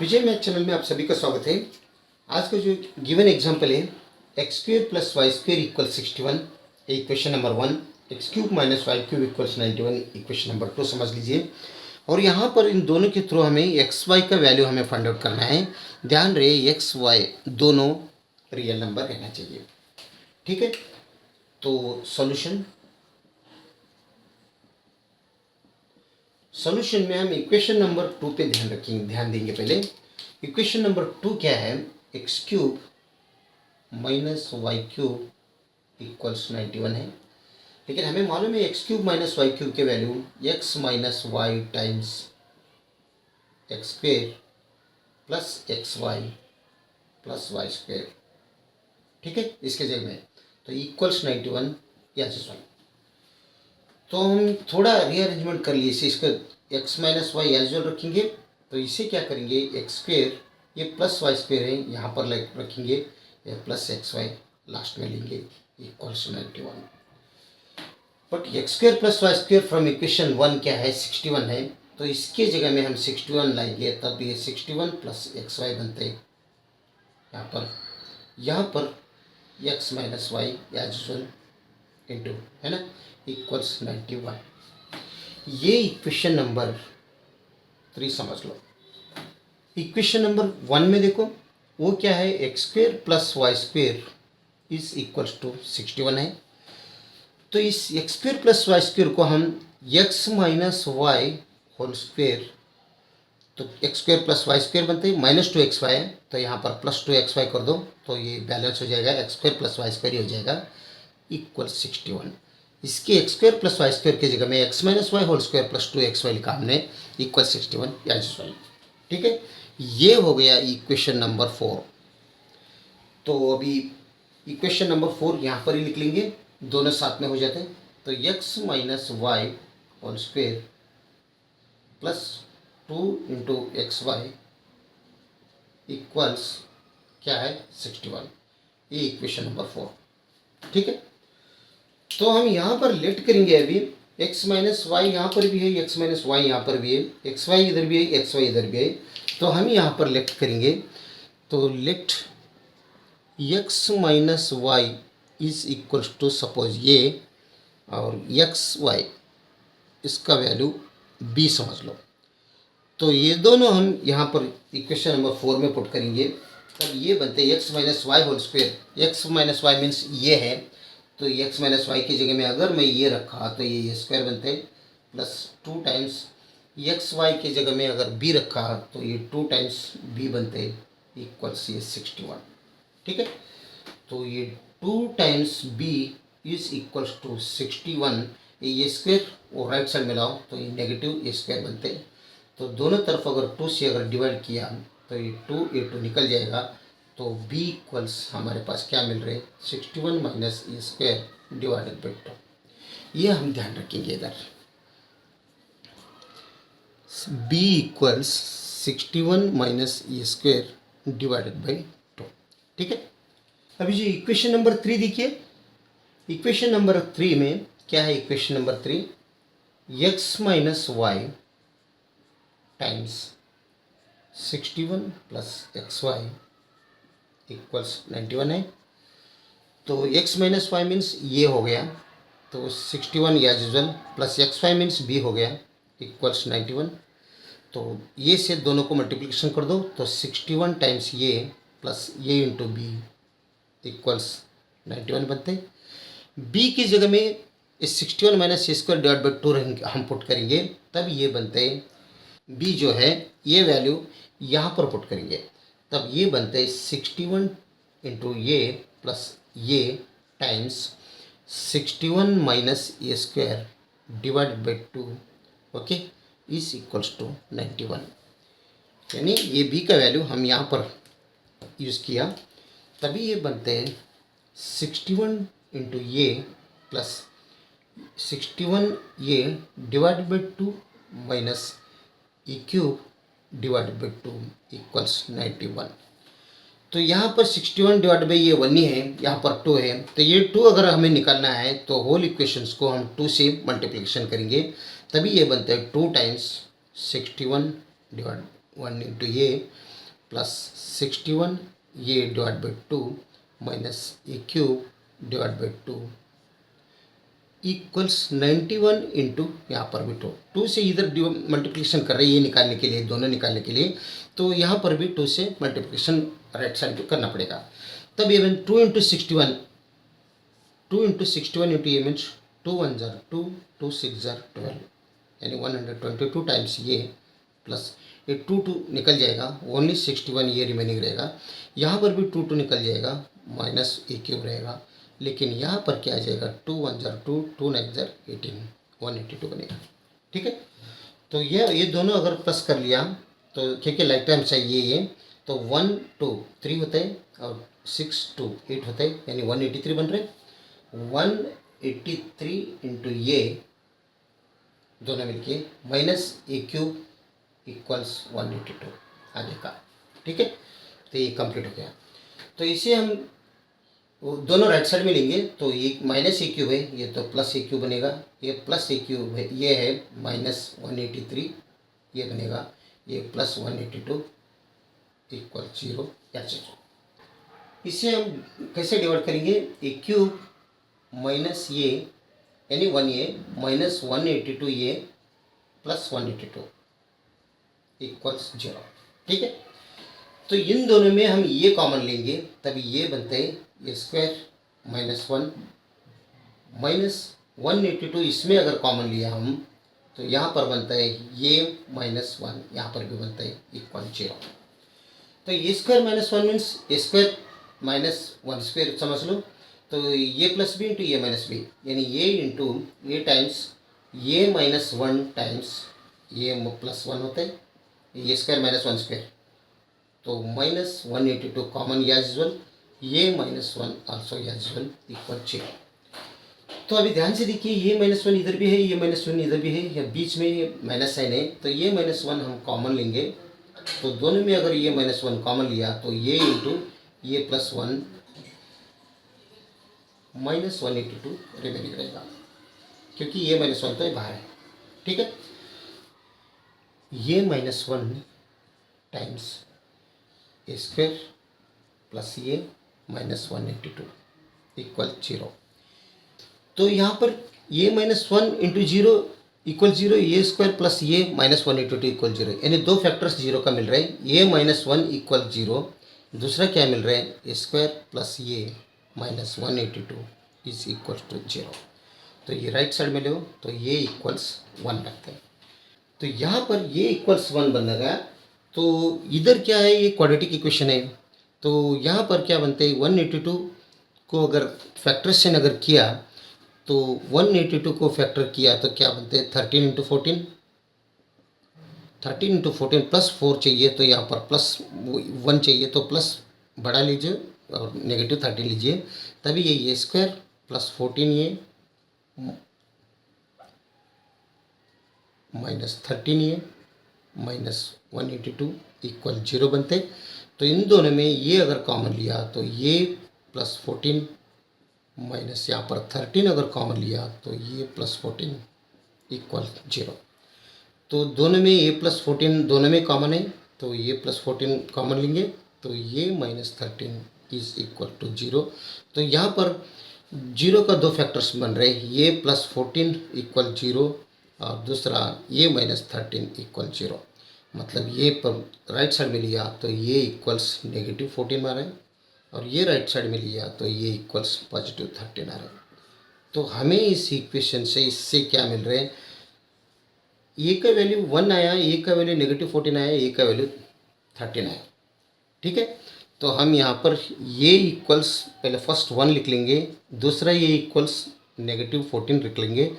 विजय math channel में आप सभी का स्वागत है। आज का जो गिवन एग्जांपल है x square plus Y square equal 61 equation number 1, x cube minus Y cube equals 91 equation number 2 समझ लीजिए। और यहाँ पर इन दोनों के थ्रू हमें एक्स वाई का वैल्यू हमें फाइंड आउट करना है। ध्यान रहे एक्स वाई दोनों रियल नंबर रहना चाहिए। ठीक है, तो सॉल्यूशन में हम इक्वेशन नंबर 2 पे ध्यान देंगे। पहले इक्वेशन नंबर 2 क्या है, X cube minus Y cube equals 91 है। लेकिन हमें मालूम है X cube minus Y cube के value X minus Y times X square plus x Y plus Y square. ठीक है, इसके जगह में तो इक्वल्स 91 या तो हम थोड़ा रीअरेंजमेंट कर लिए इसे, इसको x minus y as well रखेंगे। तो इसे क्या करेंगे, एक्स स्क्वेयर ये प्लस वाई स्क्वेयर है यहाँ पर रखेंगे, ये प्लस एक्स वाई लास्ट में लेंगे equals 91। But x square plus Y square from equation 1 क्या है, 61 है। तो इसके जगह में हम 61 लाएंगे, तब ये 61 प्लस एक्स वाई बनते हैं। यहाँ पर x minus y as usual into है ना इक्वल्स 91। ये इक्वेशन नंबर 3 समझ लो। इक्वेशन नंबर 1 में देखो वो क्या है, x square plus Y square is equals to 61 है। तो इस X square plus Y square को हम X minus Y whole square, तो X square plus Y square बनते हैं, माइनस 2 एक्स वाई है तो यहाँ पर प्लस 2 एक्स वाई कर दो तो ये बैलेंस हो जाएगा, X square plus Y square ही हो जाएगा इक्वल 61। इसके X square plus Y square की जगह में X minus Y whole square plus 2 X Y लिखा हमने इक्वल 61 एज वाई। ठीक है, ये हो गया इक्वेशन नंबर 4। तो अभी इक्वेशन नंबर 4 यहाँ पर ही लिख लेंगे, दोनों साथ में हो जाते हैं। तो x minus Y whole square plus 2 into x y equals क्या है 61। ये इक्वेशन नंबर 4। ठीक है, तो हम यहाँ पर लेट करेंगे अभी x माइनस वाई यहाँ पर भी है, x माइनस वाई यहाँ पर भी है, एक्स वाई इधर भी है, एक्स वाई इधर भी है। तो हम यहाँ पर लेट करेंगे, तो let x minus y is equals to suppose ये, और एक्स वाई इसका वैल्यू b समझ लो। तो ये दोनों हम यहाँ पर इक्वेशन नंबर 4 में पुट करेंगे, तब ये बनते हैं x minus Y whole square. X minus y means ये है, तो एक्स माइनस वाई की जगह में अगर मैं ये रखा तो ये स्क्वायर बनते हैं, प्लस 2 टाइम्स एक्स वाई की जगह में अगर बी रखा तो ये 2 टाइम्स बी बनते हैं इक्वल्स ये 61। ठीक है, तो ये 2 times b is equals to 61। ये स्क्वायर और राइट साइड में लाओ तो ये नेगेटिव ये स्क्वायर बनते हैं। तो दोनों तरफ अगर 2 से अगर डिवाइड किया तो ये 2 निकल जाएगा। तो b इक्वल्स हमारे पास क्या मिल रहे हैं, 61 minus a square divided by 2। ये हम ध्यान रखेंगे इधर, b equals 61 minus a square divided by 2। ठीक है, अभी जो इक्वेशन नंबर 3 देखिए, इक्वेशन नंबर 3 में क्या है, equation number 3 x minus Y times 61 plus x y equals 91 है। तो x माइनस वाई मीन्स ये हो गया, तो 61 as usual plus x y means b हो गया इक्वल्स 91। तो ये से दोनों को मल्टीप्लिकेशन कर दो तो 61 टाइम्स ये प्लस ये इंटू बी इक्वल्स 91 बनते हैं। b की जगह में इस 61 minus a square divide by 2 हम पुट करेंगे, तब ये बनते हैं b जो है ये वैल्यू यहाँ पर पुट करेंगे, तब ये बनते हैं 61 इंटू ये प्लस ये times 61 minus a square divided by 2 okay is equals to 91। यानी ये b का वैल्यू हम यहाँ पर यूज़ किया, तभी ये बनते हैं 61 इंटू ये प्लस 61 ये divided by 2 minus e cube divided by 2 equals 91। तो यहाँ पर 61 डिवाइड बाई ये 1 ही है, यहाँ पर 2 है, तो ये 2 अगर हमें निकालना है तो होल इक्वेशंस को हम 2 से मल्टीप्लिकेशन करेंगे, तभी ये बनते हैं 2 टाइम्स 61 डिवाइड 1 इंटू ये प्लस 61 ये divide by 2 minus A cube divide by 2 equals 91 into यहाँ पर भी 2 से इधर मल्टीप्लिकेशन कर रहे हैं ये निकालने के लिए, दोनों निकालने के लिए, तो यहाँ पर भी 2 से मल्टीप्लिकेशन राइट साइड पे करना पड़ेगा। तब ये मीन 2 इंटू 61 इंटू ये मीन्स 2 1 जार 2 2 6 जार 12 यानी 122 टाइम्स ये प्लस ये 2 2 निकल जाएगा, ओनली 61 ये रिमेनिंग रहेगा। यहाँ पर भी 2 2 निकल जाएगा, माइनस ए क्यूब रहेगा, लेकिन यहाँ पर क्या आ जाएगा 2 1 जार 2 2 9 जार 18 182 बनेगा। ठीक है, तो ये दोनों अगर प्लस कर लिया तो क्योंकि लाइक टाइम चाहिए ये, तो 1 2 3 होता है और 6 2 8 होता है यानी 183 बन रहे। 183 इंटू ये दोनों मिलके माइनस ए क्यूब इक्वल्स 182 आगे का। ठीक है, तो ये कंप्लीट हो गया। तो इसे हम दोनों राइट साइड में लेंगे तो ये माइनस ए क्यूब है, ये तो प्लस ए क्यूब बनेगा, ये प्लस ए क्यूब है, ये है माइनस 183 ये बनेगा, ये प्लस 182 इक्वल 0 या 0। इसे हम कैसे डिवाइड करेंगे, ए क्यूब माइनस ये यानी 1 ये माइनस 182 ये प्लस 182 इक्वल्स 0। ठीक है, तो इन दोनों में हम ये कॉमन लेंगे तभी ये बनता है ए स्क्वायर माइनस 1 माइनस 182, इसमें अगर कॉमन लिया हम तो यहाँ पर बनता है ये माइनस 1, यहाँ पर भी बनता है इक्वल 0। तो ए स्क्वायर माइनस 1 मीन्स ए स्क्वायर माइनस 1 स्क्वायर समझ लो, तो ये प्लस बी इंटू ये माइनस बी यानी ये इंटू ये टाइम्स ये माइनस 1 टाइम्स ये प्लस 1 होता है, ये स्क्वायर माइनस 1 स्क्वायर, तो माइनस 182 कॉमन एज यूजुअल, ये minus 1 also as usual equal 0। तो अभी ध्यान से देखिए ये माइनस 1 इधर भी है, ये माइनस 1 इधर भी है, या बीच में ये माइनस साइन है, तो ये माइनस 1 हम कॉमन लेंगे, तो दोनों में अगर ये माइनस 1 कॉमन लिया तो ये इंटू ये प्लस 1 माइनस 182 रिमेनिंग रहेगा, क्योंकि ये माइनस 1 तो ये बाहर है। ठीक है, ये माइनस 1 टाइम्स ए स्क्वायर प्लस ये माइनस 182 इक्वल 0। तो यहाँ पर ये माइनस 1 इंटू 0 इक्वल 0, ये स्क्वायर प्लस ये माइनस 182 इक्वल 0, यानी दो फैक्टर्स 0 का मिल रहा है। ये माइनस 1 इक्वल 0, दूसरा क्या मिल रहा है ए स्क्वायर प्लस ये माइनस 182 इज इक्वल टू 0। तो ये राइट साइड में लो तो ये इक्वल्स 1 लगता है, तो यहाँ पर ये इक्वल्स 1 बन गया। तो इधर क्या है, ये क्वाड्रेटिक इक्वेशन है, तो यहाँ पर क्या बनते हैं 182 को अगर फैक्टरेशन अगर किया तो 182 को फैक्टर किया तो क्या बनते हैं 13 इंटू 14, 13 इंटू 14 प्लस 4 चाहिए, तो यहाँ पर प्लस 1 चाहिए, तो प्लस बढ़ा लीजिए और नेगेटिव 13 लीजिए, तभी ये स्क्वायर प्लस 14 ये माइनस 13 ये माइनस 182 इक्वल 0 बनते। तो इन दोनों में ये अगर कॉमन लिया तो ये प्लस 14 माइनस यहाँ पर 13 अगर कॉमन लिया तो ये प्लस 14 इक्वल 0। तो दोनों में ये प्लस 14 दोनों में कॉमन है, तो ये प्लस 14 कॉमन लेंगे तो ये माइनस 13 इज इक्वल टू 0। तो यहाँ पर 0 का दो फैक्टर्स बन रहे हैं, ये प्लस 14 इक्वल 0 और दूसरा ये माइनस 13 इक्वल 0। मतलब ये पर राइट साइड में लिया तो ये इक्वल्स नेगेटिव 14 आ रहा है, और ये राइट साइड में लिया तो ये इक्वल्स पॉजिटिव 13 आ रहा है। तो हमें इस इक्वेशन से इससे क्या मिल रहा है, ए का वैल्यू 1 आया, ए का वैल्यू नेगेटिव 14 आया, ए का वैल्यू 13 आया। ठीक है, तो हम यहाँ पर ये इक्वल्स पहले फर्स्ट 1 लिख लेंगे, दूसरा ये इक्वल्स नेगेटिव 14 रख लेंगे,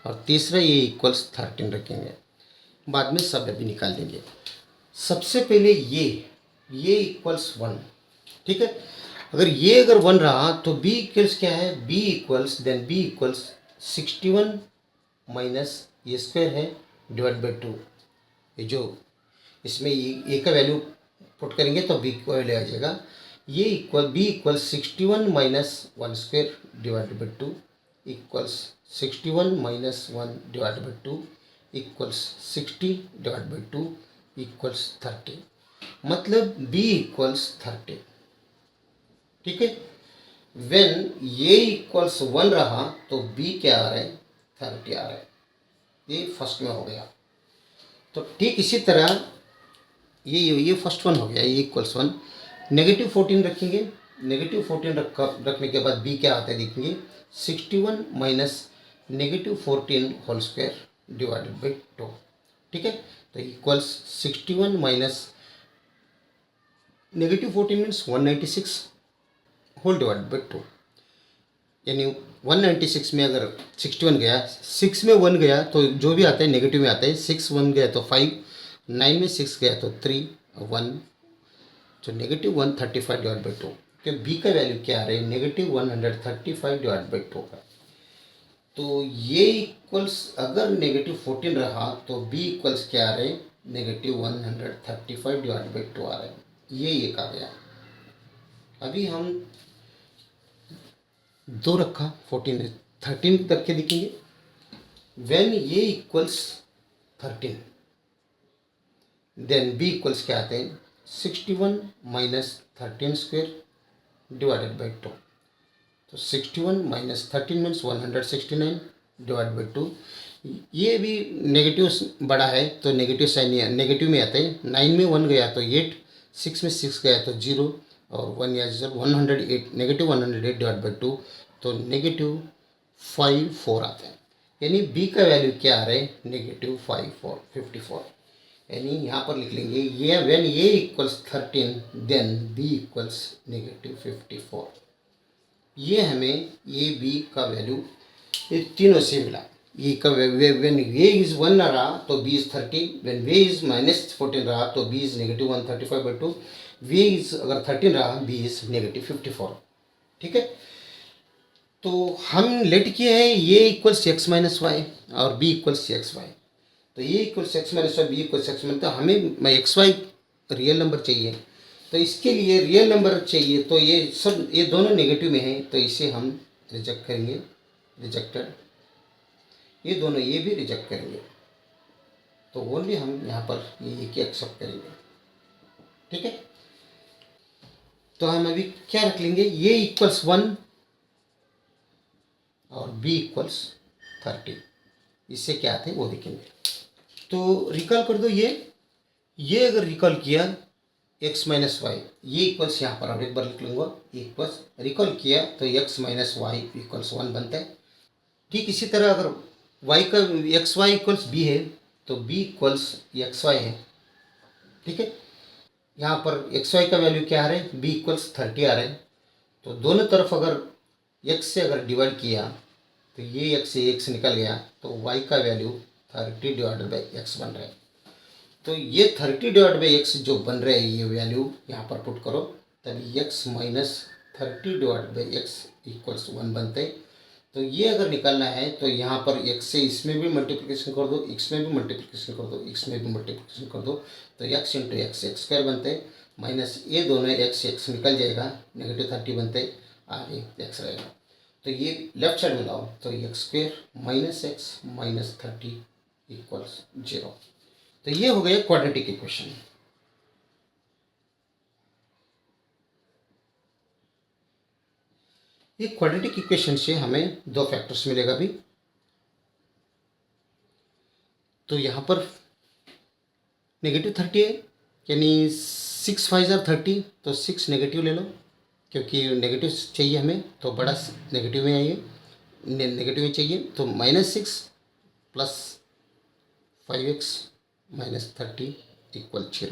और तीसरा ये इक्वल्स 13 रखेंगे, बाद में सब अभी निकाल देंगे। सबसे पहले ये इक्वल्स 1। ठीक है, अगर ये अगर 1 रहा तो b इक्वल्स क्या है, b equals then b equals 61 minus ये स्क्वायर है डिवाइड बाई 2। ये जो इसमें ए का वैल्यू पुट करेंगे तो b का वैल्यू आ जाएगा, ये equal b equals 61 minus 1 square divide by 2 equals 61 minus 1 divide by 2 equals 60 divide by 2 equals 30। मतलब b इक्वल्स 30, ठीक है। व्हेन a इक्वल्स 1 रहा तो b क्या आ रहा है, 30 आ रहा है। ये फर्स्ट में हो गया। तो ठीक इसी तरह ये फर्स्ट वन हो गया, ये इक्वल्स 1। नेगेटिव 14 रखेंगे, नेगेटिव 14 रखने के बाद b क्या आता है देखेंगे, 61 minus negative 14 whole square divided by 2, ठीक है। तो equals 61 minus negative 14 means 196 whole divide by 2, यानी 196 में अगर 61 गया, 6 में 1 गया तो जो भी आता है नेगेटिव में आता है, 6 1 गया तो 5, 9 में 6 गया तो 3 1, तो नेगेटिव 135 डिवाइड बाई 2। तो बी का वैल्यू क्या आ रहा है, नेगेटिव 135 डिवाइड बाई 2 का। तो ये इक्वल्स अगर नेगेटिव 14 रहा तो बी इक्वल्स क्या आ रहे हैं, नेगेटिव 135 डिवाइड बाई 2 आ रहा है। ये एक आ गया। अभी हम 2 रखा, 14 13 करके देखेंगे। व्हेन ये इक्वल्स 13 देन बी इक्वल्स क्या आते हैं, 61 माइनस 13 स्क्वेयर डिवाइडेड बाई 2। तो 61 माइनस 13 मीन्स 169 डिवाइड बाई 2। ये भी नेगेटिव बड़ा है तो नेगेटिव साइन नेगेटिव में आता है। 9 में 1 गया तो 8, 6 में 6 गया तो 0 और 1 या 108, नेगेटिव 108 डिवाइड बाई 2, तो नेगेटिव 54 आता है। यानी बी का वैल्यू क्या आ रहा है, नेगेटिव 54। यानी यहाँ पर लिख लेंगे ये when a equals 13 then b equals negative 54। ये हमें ए बी का वैल्यू ये तीनों से मिला। ये का व्हेन ए इज 1 रहा तो b is 30, when a is minus 14 रहा तो b is negative 135 by 2, a is अगर 13 रहा बी इज नेगेटिव 54, ठीक है। तो हम लेट किए हैं ये इक्वल्स एक्स माइनस वाई और बी इक्वल्स एक्स वाई। तो ये equals x minus y, b equals x minus, तो हमें एक्स वाई रियल नंबर चाहिए। तो इसके लिए रियल नंबर चाहिए तो ये सब ये दोनों नेगेटिव में है तो इसे हम रिजेक्ट करेंगे, रिजेक्टेड। ये दोनों ये भी रिजेक्ट करेंगे तो ओनली हम यहाँ पर ये की एक्सेप्ट करेंगे, ठीक है। तो हम अभी क्या रख लेंगे, ये इक्वल्स 1 और बी इक्वल्स 30। इससे क्या आते हैं वो देखेंगे। तो रिकॉल कर दो ये अगर रिकॉल किया x माइनस वाई, ये इक्वल्स यहाँ पर और एक बार लिख लूँगा इक्वल्स, रिकॉल किया तो x माइनस वाई इक्वल्स 1 बनता है। ठीक इसी तरह अगर y का एक्स वाई इक्वल्स बी है तो b इक्वल्स एक्स वाई है, ठीक है। यहाँ पर एक्स वाई का वैल्यू क्या आ रहा है, b इक्वल्स 30 आ रहा है। तो दोनों तरफ अगर x से अगर डिवाइड किया तो ये x से x निकल गया तो y का वैल्यू 30 डिवाइडेड बाई एक्स बन रहा है। तो ये 30 डिवाइड बाई एक्स जो बन रहा है ये वैल्यू यहाँ पर पुट करो तभी x minus 30 divide by x equals 1 बनते हैं। तो ये अगर निकालना है तो यहाँ पर x से इसमें भी मल्टीप्लिकेशन कर दो, x में भी मल्टीप्लिकेशन कर दो, x में भी मल्टीप्लिकेशन कर दो, तो x into x x square बनते हैं, माइनस ये दोनों x निकल जाएगा, नेगेटिव 30 बनते हैं, आगे x रहेगा। तो ये लेफ्ट साइड में लाओ तो X square minus x minus 30 equals 0। तो ये हो गया क्वाड्रेटिक इक्वेशन। ये क्वाड्रेटिक इक्वेशन से हमें दो फैक्टर्स मिलेगा भी। तो यहाँ पर नेगेटिव 30 है यानी 6 5 जार 30, तो 6 नेगेटिव ले लो क्योंकि नेगेटिव चाहिए हमें तो बड़ा नेगेटिव में आइए, नेगेटिव में चाहिए तो -6 प्लस 5x माइनस 30 इक्वल 0,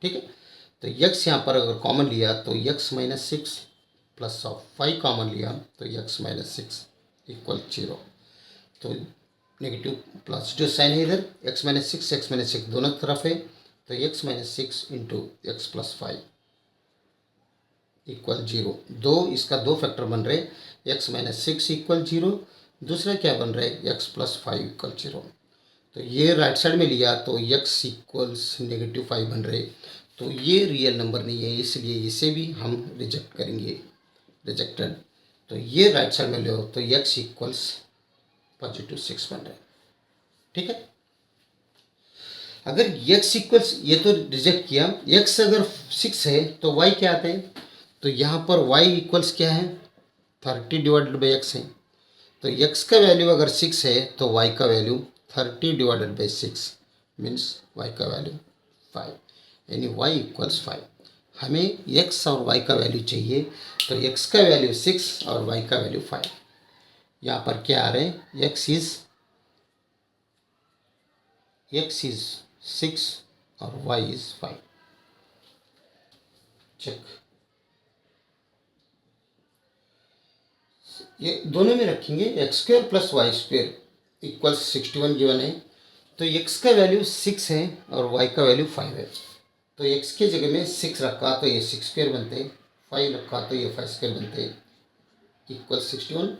ठीक है। तो x यहाँ पर अगर कॉमन लिया तो x minus 6 plus of 5 common लिया तो x माइनस 6 इक्वल 0। तो नेगेटिव प्लस जो साइन है इधर x माइनस 6 दोनों तरफ है तो x minus 6 into x plus 5 equal 0। इसका दो फैक्टर बन रहे, x माइनस 6 इक्वल 0, दूसरा क्या बन रहा है x प्लस 5 इक्वल 0। तो ये राइट साइड में लिया तो x इक्वल्स नेगेटिव 5 बन रहे, तो ये रियल नंबर नहीं है इसलिए इसे भी हम रिजेक्ट करेंगे, रिजेक्टेड। तो ये राइट साइड में लो तो x इक्वल्स पॉजिटिव 6 बन रहे, ठीक है। अगर x इक्वल्स, ये तो रिजेक्ट किया, x अगर 6 है तो y क्या आता है, तो यहाँ पर y इक्वल्स क्या है, 30 डिवाइडेड बाई एक्स है। तो x का वैल्यू अगर 6 है तो y का value 30 divided by 6 means y का वैल्यू 5, यानी y इक्वल्स 5। हमें x और y का वैल्यू चाहिए, तो x का वैल्यू 6 और y का वैल्यू 5। यहाँ पर क्या आ रहे हैं, x इज 6 और y इज 5। चेक, ये दोनों में रखेंगे, x square plus Y square equals 61 given है। तो x का वैल्यू 6 है और y का वैल्यू 5 है। तो x की जगह में 6 रखा तो ये 6 स्क्वेयर बनते हैं, 5 रखा तो ये 5 स्क्वेयर बनते हैं, इक्वल 61।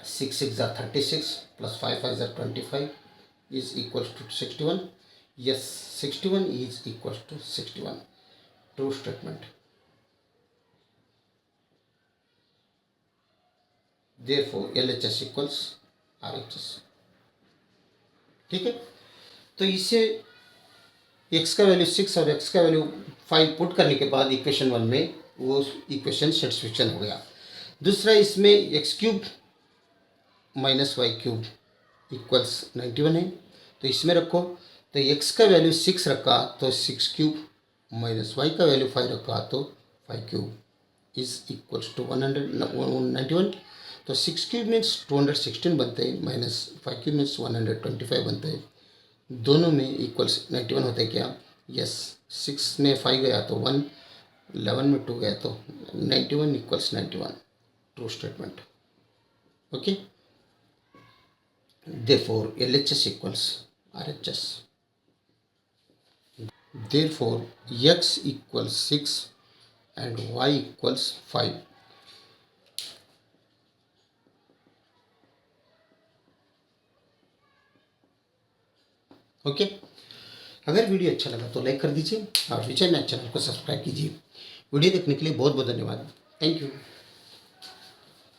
6 6 ज़ा 36 प्लस 5 5 ज़ा 25 is equal to 61। Yes, 61 is equal to 61, true statement. Therefore LHS equals RHS। ठीक है, तो इससे x का वैल्यू 6 और x का वैल्यू 5 पुट करने के बाद इक्वेशन 1 में वो इक्वेशन सेटिस्फेक्शन हो गया। दूसरा, इसमें x cube minus Y cube equals 91 है, तो इसमें रखो। तो x का वैल्यू 6 रखा तो 6 क्यूब माइनस y का वैल्यू 5 रखा तो 5 क्यूब इज इक्वल्स टू 191। तो 6 क्यूब मीन्स 216 बनते हैं, माइनस 5 क्यूब मीन्स 125 बनते हैं। दोनों में इक्वल्स 91 होते हैं क्या, यस। 6 में 5 गया तो 1, 11 में 2 गया तो 91 equals 91, true statement. Okay, therefore LHS equals RHS। therefore x equals 6 and y equals 5। Okay, अगर वीडियो अच्छा लगा तो लाइक कर दीजिए और विजय मैथ चैनल को सब्सक्राइब कीजिए। वीडियो देखने के लिए बहुत बहुत धन्यवाद। Thank you.